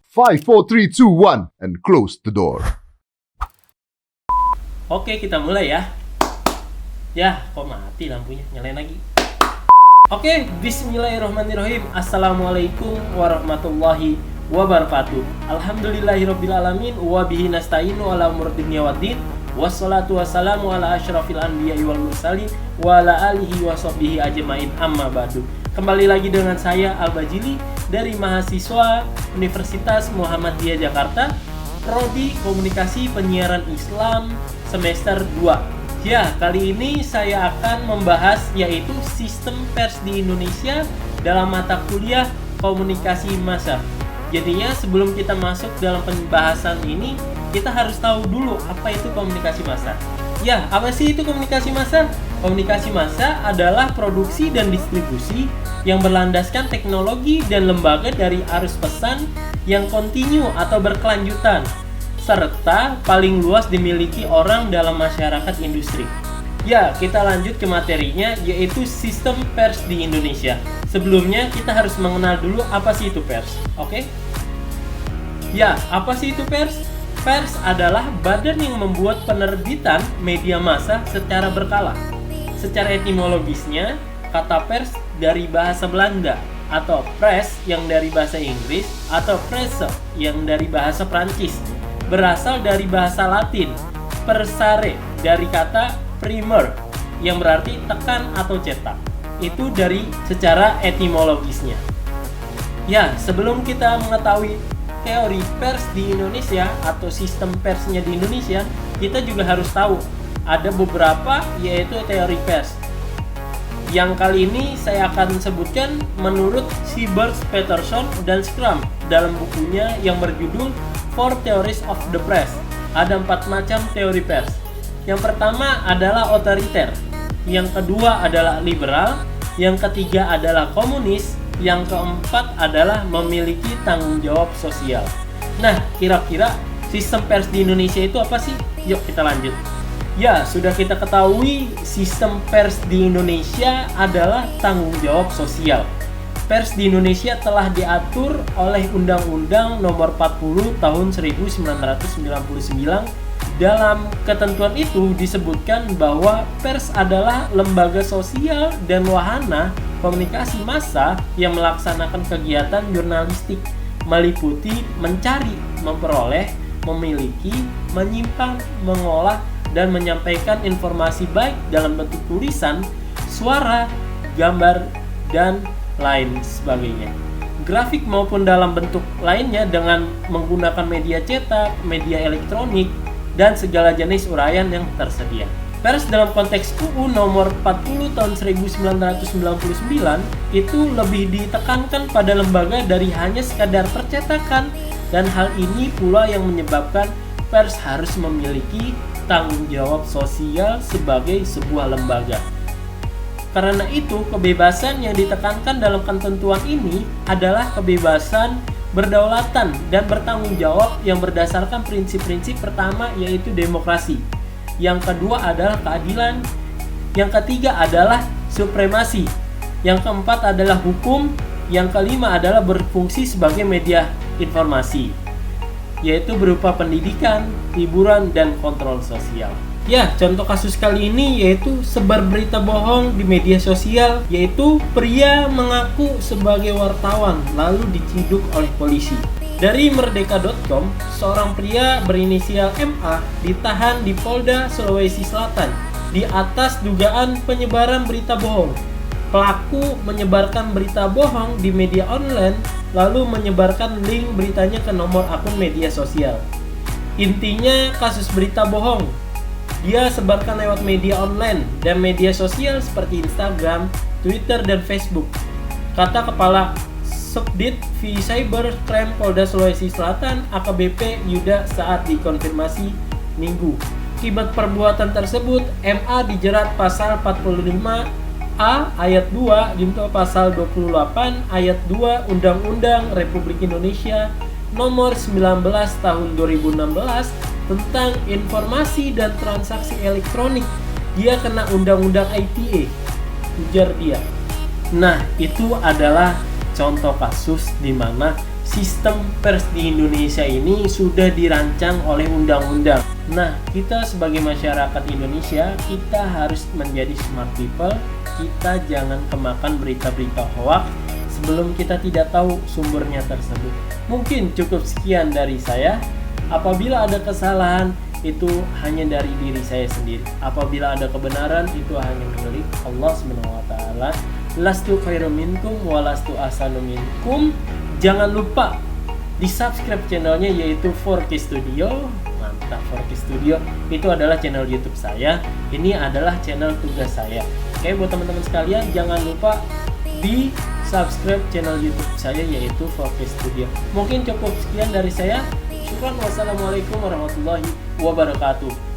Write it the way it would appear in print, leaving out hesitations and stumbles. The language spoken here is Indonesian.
5, 4, 3, 2, 1, and close the door. Oke, kita mulai ya. Ya, kok mati lampunya? Nyalain lagi. Oke, bismillahirrahmanirrahim. Assalamualaikum warahmatullahi wabarakatuh. Alhamdulillahirrabbilalamin. Wabihi nasta'inu ala umur dunya waddin. Wassalatu wassalamu ala asyrafil anbiya'i wal mursalin wa ala alihi wa sahbihi ajmain, amma ba'du. Kembali lagi dengan saya Al-Bajili dari mahasiswa Universitas Muhammadiyah Jakarta, Prodi Komunikasi Penyiaran Islam semester 2. Ya, kali ini saya akan membahas yaitu sistem pers di Indonesia dalam mata kuliah komunikasi massa. Jadinya sebelum kita masuk dalam pembahasan ini, kita harus tahu dulu apa itu komunikasi massa. Ya, apa sih itu komunikasi massa? Komunikasi massa adalah produksi dan distribusi yang berlandaskan teknologi dan lembaga dari arus pesan yang kontinu atau berkelanjutan, serta paling luas dimiliki orang dalam masyarakat industri. Ya, kita lanjut ke materinya, yaitu sistem pers di Indonesia. Sebelumnya, kita harus mengenal dulu apa sih itu pers, oke? Ya, apa sih itu pers? Pers adalah badan yang membuat penerbitan media massa secara berkala. Secara etimologisnya, kata pers dari bahasa Belanda, atau press yang dari bahasa Inggris, atau presse yang dari bahasa Prancis, berasal dari bahasa Latin, persare dari kata primer yang berarti tekan atau cetak. Itu dari secara etimologisnya. Ya, sebelum kita mengetahui teori pers di Indonesia atau sistem persnya di Indonesia, kita juga harus tahu ada beberapa yaitu teori pers. Yang kali ini saya akan sebutkan menurut Sieberts, Peterson, dan Schramm dalam bukunya yang berjudul Four Theories of the Press. Ada 4 macam teori pers. Yang pertama adalah otoriter, yang kedua adalah liberal, yang ketiga adalah komunis, yang keempat adalah memiliki tanggung jawab sosial. Nah, kira-kira sistem pers di Indonesia itu apa sih? Yuk kita lanjut. Ya, sudah kita ketahui sistem pers di Indonesia adalah tanggung jawab sosial. Pers di Indonesia telah diatur oleh Undang-Undang Nomor 40 Tahun 1999. Dalam ketentuan itu disebutkan bahwa pers adalah lembaga sosial dan wahana komunikasi massa yang melaksanakan kegiatan jurnalistik meliputi mencari, memperoleh, memiliki, menyimpan, mengolah, dan menyampaikan informasi baik dalam bentuk tulisan, suara, gambar, dan lain sebagainya. Grafik maupun dalam bentuk lainnya dengan menggunakan media cetak, media elektronik, dan segala jenis uraian yang tersedia. Pers dalam konteks UU nomor 40 tahun 1999 itu lebih ditekankan pada lembaga dari hanya sekadar percetakan, dan hal ini pula yang menyebabkan pers harus memiliki tanggung jawab sosial sebagai sebuah lembaga. Karena itu, kebebasan yang ditekankan dalam ketentuan ini adalah kebebasan berdaulatan dan bertanggung jawab yang berdasarkan prinsip-prinsip pertama yaitu demokrasi. Yang kedua adalah keadilan. Yang ketiga adalah supremasi. Yang keempat adalah hukum. Yang kelima adalah berfungsi sebagai media informasi, yaitu berupa pendidikan, hiburan, dan kontrol sosial. Ya, contoh kasus kali ini yaitu sebar berita bohong di media sosial, yaitu pria mengaku sebagai wartawan lalu diciduk oleh polisi. Dari merdeka.com, seorang pria berinisial MA ditahan di Polda Sulawesi Selatan di atas dugaan penyebaran berita bohong. Pelaku menyebarkan berita bohong di media online lalu menyebarkan link beritanya ke nomor akun media sosial. Intinya kasus berita bohong dia sebarkan lewat media online dan media sosial seperti Instagram, Twitter, dan Facebook. Kata Kepala Subdit V Cyber Crime Polda Sulawesi Selatan AKBP Yuda saat dikonfirmasi Minggu. Akibat perbuatan tersebut, MA dijerat pasal 45 A ayat 2 junto pasal 28 ayat 2 Undang-Undang Republik Indonesia Nomor 19 Tahun 2016 tentang informasi dan transaksi elektronik. Dia kena Undang-Undang ITE, ujar dia. Nah, itu adalah contoh kasus di mana sistem pers di Indonesia ini sudah dirancang oleh undang-undang. Nah, kita sebagai masyarakat Indonesia, kita harus menjadi smart people. Kita jangan kemakan berita-berita hoax sebelum kita tidak tahu sumbernya tersebut. Mungkin cukup sekian dari saya. Apabila ada kesalahan, itu hanya dari diri saya sendiri. Apabila ada kebenaran, itu hanya milik Allah SWT. Lastu khairum minkum walastu ahsanu minkum. Jangan lupa di subscribe channelnya, yaitu 4K Studio. Mantap, 4K Studio itu adalah channel YouTube saya. Ini adalah channel tugas saya. Oke, buat teman-teman sekalian, jangan lupa di subscribe channel YouTube saya, yaitu 4K Studio. Mungkin cukup sekian dari saya. Syukran, wassalamualaikum warahmatullahi wabarakatuh.